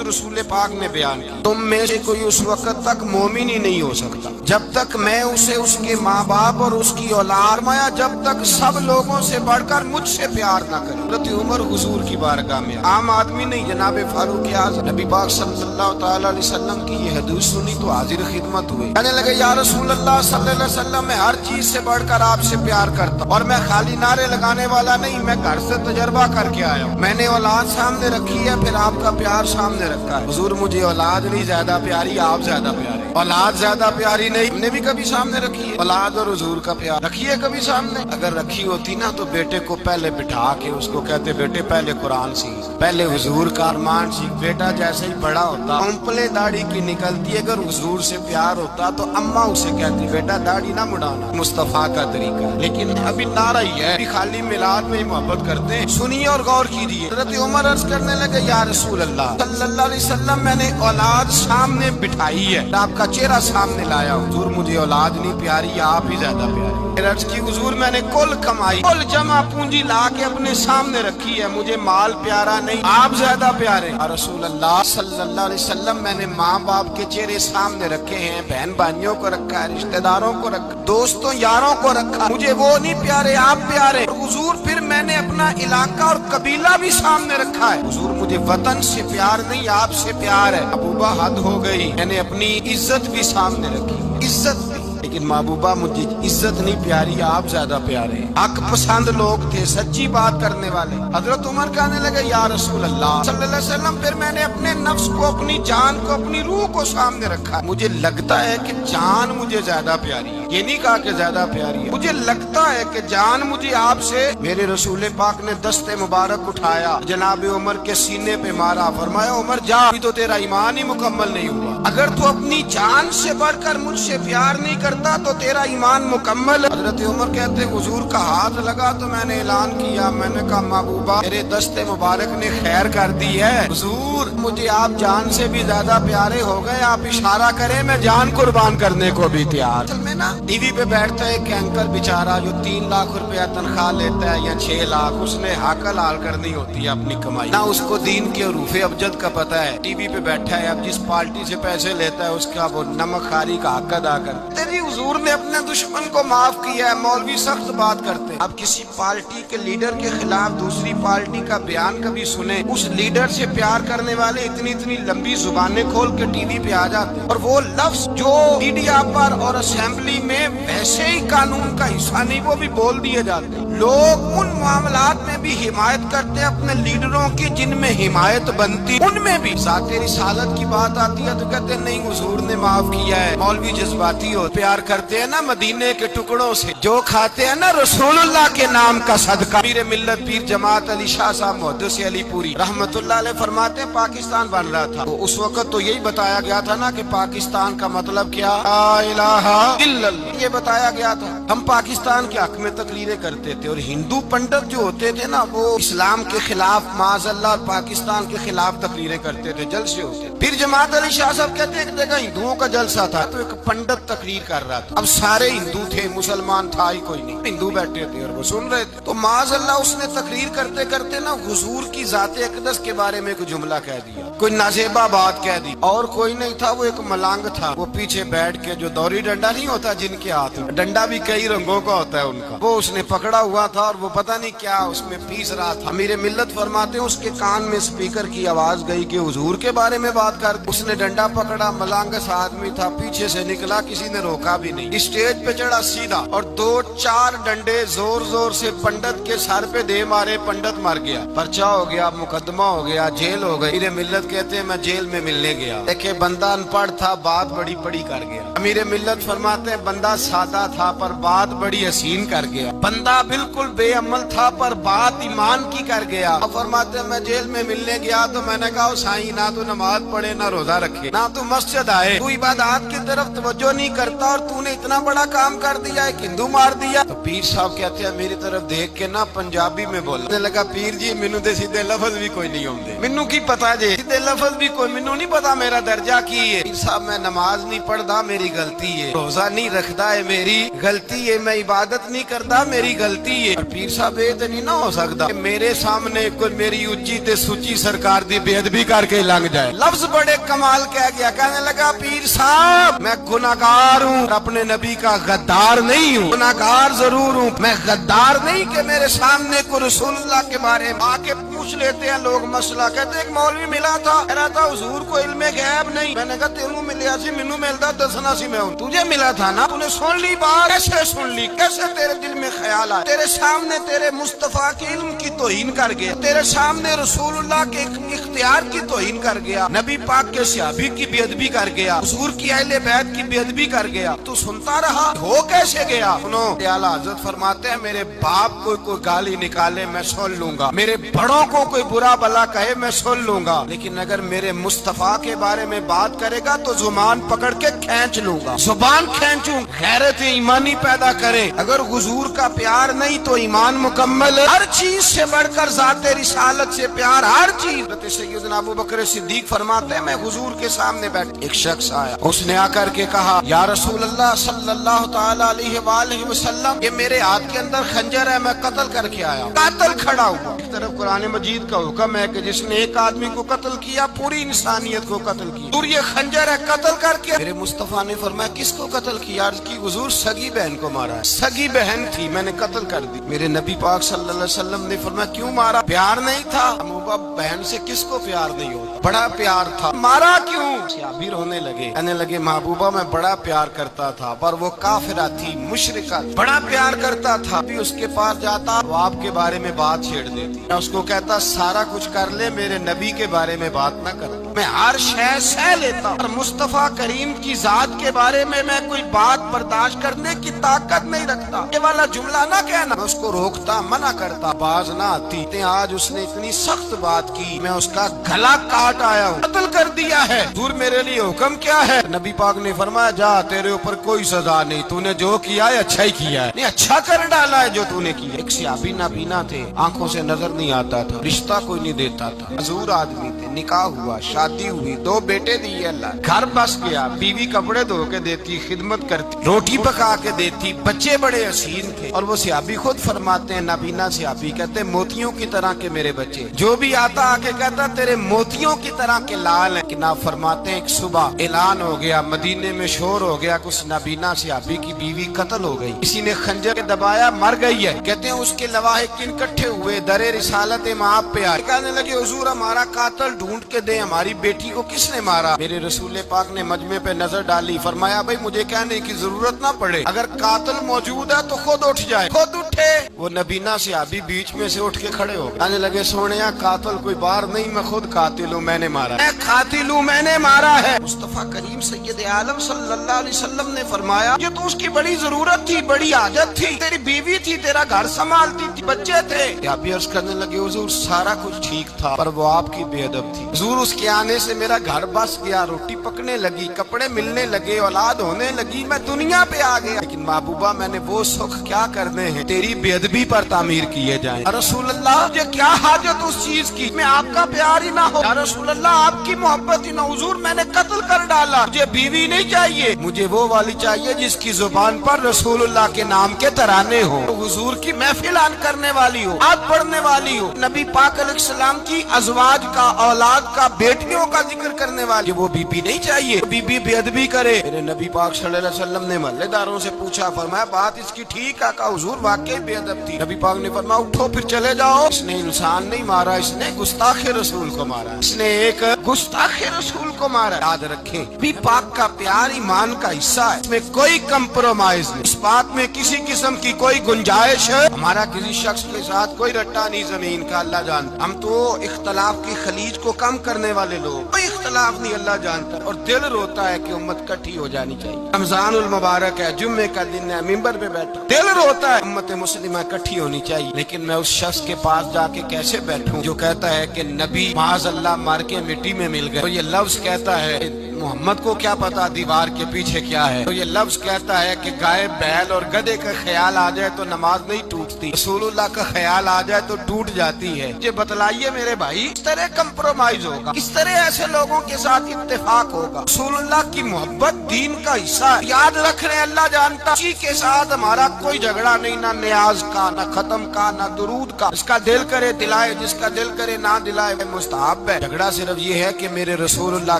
रसूल पाक ने बयान किया, तुम में से कोई उस वक्त तक मोमिन ही नहीं हो सकता जब तक मैं उसे उसके माँ बाप और उसकी औलाद माया जब तक सब लोगों से बढ़कर मुझसे प्यार न करे। हज़रत उमर हुजूर की बारगाह में आम आदमी नहीं, जनाब फारूक आज़म नबी पाक सल्लल्लाहु तआला अलैहि वसल्लम की ये हदीस सुनी तो हाजिर खिदमत हुए। कहने लगे, या रसूल अल्लाह सल्लल्लाहु अलैहि वसल्लम, मैं हर चीज से बढ़कर आपसे प्यार करता हूँ और मैं खाली नारे लगाने वाला नहीं, मैं घर से तजर्बा करके आया हूँ। मैंने औलाद सामने रखी है, फिर आपका प्यार सामने रखा है। हुजूर मुझे औलाद नहीं ज्यादा प्यारी, आप ज्यादा प्यारे। औलाद ज्यादा प्यारी नहीं, हमने भी कभी सामने रखी है औलाद और हुजूर का प्यार रखी है कभी सामने? अगर रखी होती ना तो बेटे को पहले बिठा के उसको कहते, बेटे पहले कुरान सीख, पहले हुजूर का अरमान सीख। बेटा जैसे ही बड़ा होता उंपले दाढ़ी की निकलती, अगर हुजूर से प्यार होता तो अम्मा उसे कहती, बेटा दाढ़ी ना मुड़ाना, मुस्तफा का तरीका है। लेकिन अभी नारा ही है, खाली मिलाद में ही मोहब्बत करते हैं। सुनिए और गौर कीजिए। हज़रत उमर अर्ज करने लगे, या रसूल अल्लाह सल्लल्लाहु अलैहि वसल्लम, मैंने औलाद सामने बिठाई है, आपका चेहरा सामने लाया हूँ। हुजूर मुझे औलाद नहीं प्यारी, आप ही ज्यादा प्यारी। अर्ज की, हुजूर मैंने कुल कमाई, कुल जमा पूंजी ला के अपने सामने रखी है, मुझे माल प्यारा नहीं, आप ज्यादा प्यारे। या रसूल अल्लाह सल्लल्लाहु अलैहि वसल्लम, मैंने माँ बाप के चेहरे सामने रखे हैं, बहन भाइयों को रखा है, रिश्तेदारों को रखा, दोस्तों यारों को रखा, मुझे वो नहीं प्यारे, आप प्यारे। हुजूर फिर मैंने अपना इलाका और कबीला भी सामने रखा है। हुजूर मुझे वतन से प्यार नहीं, आपसे प्यार है। महबूबा हद हो गई, मैंने अपनी इज्जत भी सामने रखी, इज्जत भी, लेकिन महबूबा मुझे इज्जत नहीं प्यारी, आप ज्यादा प्यारे। हक पसंद लोग थे, सच्ची बात करने वाले। हजरत उमर कहने लगे, या रसूल अल्लाह सल्लल्लाहु अलैहि वसल्लम, फिर मैंने अपने नफ्स को, अपनी जान को, अपनी रूह को सामने रखा। मुझे लगता है कि जान मुझे ज्यादा प्यारी है, ये नहीं कहा कि ज्यादा प्यारी है, मुझे लगता है कि जान मुझे आपसे। मेरे रसूल पाक ने दस्ते मुबारक उठाया, जनाब उमर के सीने पे मारा, फरमाया, उमर जा, अभी तो तेरा ईमान ही मुकम्मल नहीं हुआ। अगर तू अपनी जान से बढ़कर मुझसे प्यार नहीं करता तो तेरा ईमान मुकम्मल। हजरत उमर कहते, हुजूर का हाथ लगा तो मैंने ऐलान किया, मैंने कहा, महबूबा मेरे दस्ते मुबारक ने खैर कर दी है। हुजूर मुझे आप जान से भी ज्यादा प्यारे हो गए, आप इशारा करें मैं जान कुर्बान करने को भी तैयार। असल में ना टीवी पे बैठता है एक एंकर बेचारा जो 3 लाख रुपया तनख्वाह लेता है या 6 लाख, उसने हक हलाल करनी होती है अपनी कमाई, ना उसको दीन के रूफे अबजद का पता है। टीवी पे बैठा है, अब जिस पार्टी से पैसे लेता है उसका वो नमक खारी का हक अदा कर। तेरी हुजूर ने अपने दुश्मन को माफ किया है। मौलवी सख्त बात करते हैं। अब किसी पार्टी के लीडर के खिलाफ दूसरी पार्टी का बयान कभी सुने, उस लीडर से प्यार करने वाले इतनी इतनी लंबी जुबानें खोल के टीवी पे आ जाते हैं और वो लफ्ज जो मीडिया पर और असेंबली में वैसे ही कानून का हिस्सा नहीं, वो भी बोल दिए जाते हैं। लोग उन मामलात में भी हिमायत करते हैं अपने लीडरों की जिनमें हिमायत बनती, उनमें भी साथ रिसालत की बात आती है तो कहते हैं नहीं हुजूर ने माफ किया है। मौलवी जज्बाती हो, प्यार करते हैं ना मदीने के टुकड़ों से, जो खाते हैं ना रसूलुल्लाह के नाम का सदका। पीर मिल्लत पीर जमात अली शाह साहब मुहद्दिस अली पूरी रहमतुल्लाह अलैह फरमाते हैं, पाकिस्तान बन रहा था तो उस वक्त तो यही बताया गया था ना कि पाकिस्तान का मतलब क्या, ला इलाहा इल्लल्लाह, ये बताया गया था। हम पाकिस्तान के हक में तकरीरें करते थे और हिंदू पंडित जो होते थे ना वो इस्लाम के खिलाफ माज़अल्लाह पाकिस्तान के खिलाफ तकरीरें करते थे, जलसे होते। फिर जमात अली शाह साहब कहते हैं कि हिंदुओं का जलसा था तो एक पंडित तकरीर कर रहा था। अब सारे हिंदू थे, मुसलमान था ही कोई नहीं, हिंदू बैठे थे और वो सुन रहे थे। तो माज़अल्लाह उसने तकरीर करते करते ना हुजूर की जाते अक़दस के बारे में एक जुमला कह दिया, कोई नाजेबा बात कह दी। और कोई नहीं था, वो एक मलांग था, वो पीछे बैठ के, जो दौरी डंडा नहीं होता जिनके हाथ में, डंडा भी कई रंगों का होता है उनका, वो उसने पकड़ा हुआ था और वो पता नहीं क्या उसमें पीस रहा था। अमीर मिल्लत फरमाते हैं उसके कान में स्पीकर की आवाज गई कि हुजूर के बारे में बात कर। उसने डंडा पकड़ा, मलांगस आदमी था, पीछे से निकला, किसी ने रोका भी नहीं, स्टेज पे चढ़ा सीधा और 2-4 डंडे जोर जोर से पंडित के सर पे दे मारे, पंडित मर गया, पर्चा हो गया, मुकदमा हो गया, जेल हो गई। अमीर मिल्लत कहते हैं मैं जेल में मिलने गया, देखे बंदा अनपढ़ था, बात बड़ी बड़ी कर गया। अमीर मिल्लत फरमाते हैं बंदा सादा था पर बात बड़ी हसीन कर गया, बंदा बिल्कुल बेअमल था पर बात ईमान की कर गया। और फरमाते हैं मैं जेल में मिलने गया तो मैंने कहा साईं ना तो नमाज पढ़े, ना रोजा रखे, ना तो मस्जिद आए, तू इबादत की तरफ तवज्जो नहीं करता और तूने इतना बड़ा काम कर दिया है, हिंदू मार दिया। तो पीर साहब कहते हैं मेरी तरफ देख के ना पंजाबी में बोलने लगा, पीर जी मैनू ते सीधे लफज भी कोई नहीं आउंदे, मैनू की पता जे सीधे लफज भी कोई, मैनू नहीं पता मेरा दर्जा की है। पीर साहब मैं नमाज नहीं पढ़दा मेरी गलती है, रोजा नहीं रखदा है मेरी गलती है, मैं इबादत नहीं करता मेरी गलती دی ہے اور پیر صاحب یہ تو نہیں نہ ہو سکتا کہ میرے سامنے کوئی میری اچھی تے سچی سرکار دی بے ادبی کر کے لنگ جائے. لفظ بڑے کمال کہہ گیا, کہنے لگا پیر صاحب میں گناہگار ہوں, اپنے نبی کا غدار نہیں ہوں. گناہگار ضرور ہوں, میں غدار نہیں کہ میرے سامنے کو رسول اللہ کے بارے میں آ کے پوچھ لیتے ہیں لوگ مسئلہ. کہتے ایک مولوی ملا تھا, کہہ رہا تھا حضور کو علم غیب نہیں. میں نے کہا تینوں ملیا سی, مینوں ملتا دسنا سی. میں ہوں تجھے ملا تھا نا, تو نے سن لی بات, کیسے سن لی, کیسے تیرے دل میں خیال آیا؟ تیرے سامنے تیرے مصطفیٰ کے علم کی توہین کر گیا, تیرے سامنے رسول اللہ کے اختیار کی توہین کر گیا, نبی پاک کے صحابی کی بے ادبی کر گیا, حضور کی اہل بیت کی بے ادبی کر گیا. تو سنتا رہا, ہو کیسے گیا؟ سنو, اعلیٰ حضرت فرماتے ہیں میرے باپ کو کوئی گالی نکالے میں سن لوں گا, میرے بڑوں کو کوئی برا بلا کہے میں سن لوں گا, لیکن اگر میرے مصطفیٰ کے بارے میں بات کرے گا تو زبان پکڑ کے کھینچ لوں گا, زبان کھینچوں. غیرت ایمانی پیدا کرے. اگر حضور کا پیار نہیں تو ایمان مکمل ہے. ہر چیز سے بڑھ کر ذات رسالت سے پیار, ہر چیز. سیدنا ابو بکر صدیق فرماتے ہیں میں حضور کے سامنے بیٹھ, ایک شخص آیا, اس نے آ کر کے کہا یا رسول اللہ صلی اللہ تعالی علیہ وآلہ وسلم, یہ میرے ہاتھ کے اندر خنجر ہے, میں قتل کر کے آیا. قاتل کھڑا ہوا. ایک طرف قرآن مجید کا حکم ہے کہ جس نے ایک آدمی کو قتل کیا پوری انسانیت کو قتل کیا, اور یہ خنجر ہے قتل کر کے. میرے مصطفیٰ نے فرمایا کس کو قتل کیا؟ عرض کی حضور سگی بہن کو مارا ہے. سگی بہن تھی, میں نے قتل کر دی. میرے نبی پاک صلی اللہ علیہ وسلم نے فرمایا کیوں مارا؟ پیار نہیں تھا. محبوبہ بہن سے کس کو پیار نہیں ہوتا؟ بڑا پیار تھا, مارا کیوں؟ صحابی رونے لگے, کہنے لگے محبوبہ میں بڑا پیار کرتا تھا پر وہ کافرہ تھی, مشرکہ, بڑا پیار کرتا تھا. بھی اس کے پاس جاتا وہ آپ کے بارے میں بات چھیڑ دیتی, میں اس کو کہتا سارا کچھ کر لے میرے نبی کے بارے میں بات نہ کر, میں ہر شے سہ لیتا, اور مصطفیٰ کریم کی ذات کے بارے میں کوئی بات برداشت کرنے کی طاقت نہیں رکھتا. یہ والا جملہ نہ کہنا. میں اس کو روکتا, منع کرتا, باز نہ آتی. آج اس نے اتنی سخت بات کی, میں اس کا گلا کاٹ آیا ہوں, قتل کر دیا ہے. حضور میرے لیے حکم کیا ہے؟ نبی پاک نے فرمایا جا, تیرے اوپر کوئی سزا نہیں, تو نے جو کیا ہے اچھا ہی کیا ہے, نہیں اچھا کر ڈالا ہے جو تو نے کیا. ایک صحابی نابینا تھے, آنکھوں سے نظر نہیں آتا تھا, رشتہ کوئی نہیں دیتا تھا, حضور آدمی تھے, نکاح ہوا, شادی ہوئی, 2 بیٹے دیے اللہ, گھر بس گیا, بیوی کپڑے دھو کے دیتی, خدمت کرتی, روٹی پکا کے دیتی, بچے بڑے حسین تھے. اور وہ صحابی خود فرماتے ہیں, نابینا صحابی کہتے ہیں موتیوں کی طرح کے میرے بچے, جو بھی آتا آ کے کہتا تیرے موتیوں کی طرح کے لال ہیں. کہ نہ فرماتے ہیں ایک صبح اعلان ہو گیا, مدینے میں شور ہو گیا, کچھ نابینا صحابی کی بیوی قتل ہو گئی, کسی نے خنجر کے دبایا, مر گئی ہے. کہتے ہیں اس کے لواحقین اکٹھے ہوئے, در رسالت مآب پہ آئے, کہنے لگے حضور ہمارا قاتل ڈھونڈ کے دیں, ہماری بیٹی کو کس نے مارا؟ میرے رسول پاک نے مجمع پہ نظر ڈالی, فرمایا بھائی مجھے کہنے کی ضرورت نہ پڑے, اگر قاتل موجود ہے تو خود اٹھ جائے. خود اٹھے. وہ نبینا صحابی بیچ میں سے اٹھ کے کھڑے ہو گئے, کہنے لگے سونیا قاتل کوئی بار نہیں, میں خود قاتل ہوں, میں نے مارا, میں قاتل ہوں, میں نے مارا ہے. مصطفیٰ کریم سید عالم صلی اللہ علیہ وسلم نے فرمایا یہ تو اس کی بڑی ضرورت تھی, بڑی حاجت تھی, تیری بیوی تھی, تیرا گھر سنبھالتی تھی, بچے تھے. صحابی عرض کرنے لگے حضور سارا کچھ ٹھیک تھا پر وہ آپ کی بے ادب تھی. حضور اس کے آنے سے میرا گھر بس گیا, روٹی پکنے لگی, کپڑے ملنے لگے, اولاد ہونے لگی, میں دنیا پہ آ گیا, لیکن محبوبہ میں نے وہ سکھ کیا کرنے ہیں تیری بے ادبی پر تعمیر کیے جائیں. رسول اللہ مجھے کیا حاجت اس چیز کی, میں آپ کا پیار ہی نہ ہو, یا رسول اللہ آپ کی محبت ہی نہ. حضور میں نے قتل کر ڈالا, مجھے بیوی نہیں چاہیے, مجھے وہ والی چاہیے جس کی زبان پر رسول اللہ کے نام کے ترانے ہو, حضور کی محفل آن کرنے والی ہو, آج پڑھنے والی ہو, نبی پاک علیہ السلام کی ازواج کا, اولاد کا, بیٹیوں کا ذکر کرنے والی, وہ بی بی نہیں چاہیے, بی بی بے ادبی کرے. میرے نبی پاک صلی اللہ علیہ وسلم نے محلے داروں سے پوچھا, فرمایا بات اس کی ٹھیک ہے؟ کہا حضور واقعی بے ادب تھی. نبی پاک نے فرمایا اٹھو پھر چلے جاؤ, اس نے انسان نہیں مارا, اس نے گستاخ رسول کو مارا, اس نے ایک گستاخ رسول کو مارا. یاد رکھیں بھی پاک کا پیار ایمان کا حصہ ہے, اس میں کوئی کمپرومائز نہیں, اس بات میں کسی قسم کی کوئی گنجائش ہے. ہمارا کسی شخص کے ساتھ کوئی رٹا نہیں زمین کا, اللہ جانتا. ہم تو اختلاف کی خلیج کو کم کرنے والے لوگ, کوئی اختلاف نہیں, اللہ جانتا. اور دل روتا ہے کہ امت کٹھی ہو جانی چاہیے. رمضان المبارک ہے, جمعے کا دن ہے, ممبر پہ بیٹھا, دل روتا ہے امت مسلمہ کٹھی ہونی چاہیے. لیکن میں اس شخص کے پاس جا کے کیسے بیٹھوں جو کہتا ہے کہ نبی معاذ اللہ مار کے مٹی میں مل گئے, تو یہ لفظ کہتا ہے मोहम्मद को क्या पता दीवार के पीछे क्या है। तो ये लफ्ज कहता है कि गाय बैल और गधे का ख्याल आ जाए तो नमाज नहीं टूटती, रसूलुल्लाह का ख्याल आ जाए तो टूट जाती है। ये बतलाइए मेरे भाई, किस तरह कंप्रोमाइज होगा, किस तरह ऐसे लोगों के साथ इत्तेफाक होगा। रसूलुल्लाह की मोहब्बत दीन का हिस्सा है। याद रख रहे हैं, अल्लाह जानता, किसी के साथ हमारा कोई झगड़ा नहीं, ना न्याज का, ना खत्म का, ना दुरूद का। जिसका दिल करे दिलाए, जिसका दिल करे ना दिलाए, मुस्तहब है। झगड़ा सिर्फ ये है कि मेरे रसूलुल्लाह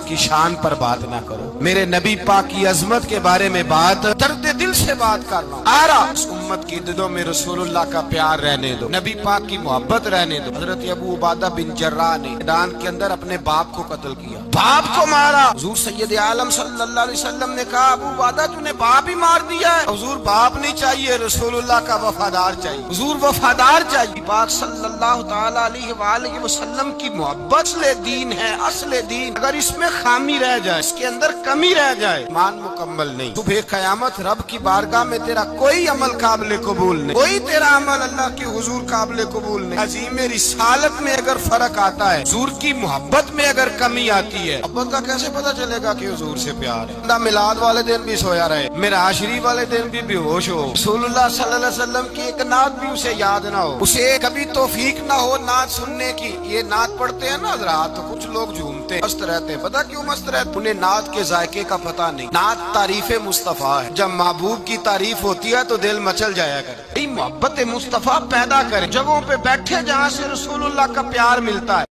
की शान पर बात ना करो, मेरे नबी पाक की अजमत के बारे में बात दर्द दिल से बात करना। आरा इस उम्मत की दिलों में रसूलुल्लाह का प्यार रहने दो, नबी पाक की मोहब्बत रहने दो। हजरत अबू उबादा बिन जर्राह ने मैदान के अंदर अपने बाप को कत्ल किया, बाप को मारा। हुजूर सैयद आलम सल्लल्लाहु अलैहि वसल्लम ने कहा, अबू उबादा तूने बाप ही मार दिया है। हुजूर बाप नहीं चाहिए, रसूलुल्लाह का वफादार चाहिए। हुजूर वफादार चाहिए। पाक सल्लल्लाहु ताला अलैहि वसल्लम की मोहब्बत असले दीन है, असले दीन। अगर इसमें खामी रह जाए, इसके अंदर कमी रह जाए, ईमान मुकम्मल नहीं। सुबह क़यामत रब की बारगाह में तेरा कोई अमल काबिल कबूल नहीं, कोई तेरा अमल अल्लाह के हुजूर काबिल कबूल नहीं। अजीम रिसालत में अगर फर्क आता है, हुजूर की मोहब्बत में अगर कमी आती है, अब का कैसे पता चलेगा कि हुजूर से प्यार है। ना मिलाद वाले दिन भी सोया रहे, मिराशरी वाले दिन भी बेहोश हो, रसूलुल्लाह सल्लल्लाहु अलैहि वसल्लम की एक नात भी उसे याद ना हो, उसे कभी तौफीक ना हो नात सुनने की। ये नात पढ़ते हैं ना हज़रात, तो कुछ लोग झूमते मस्त रहते हैं। पता क्यों मस्त रहते? उन्हें नात के जायके का पता नहीं। नात तारीफ मुस्तफा है, जब महबूब की तारीफ होती है तो दिल मचल जाया करे। मोहब्बत मुस्तफा पैदा करे, जगहों पे बैठे जहाँ से रसूलुल्लाह का प्यार मिलता है।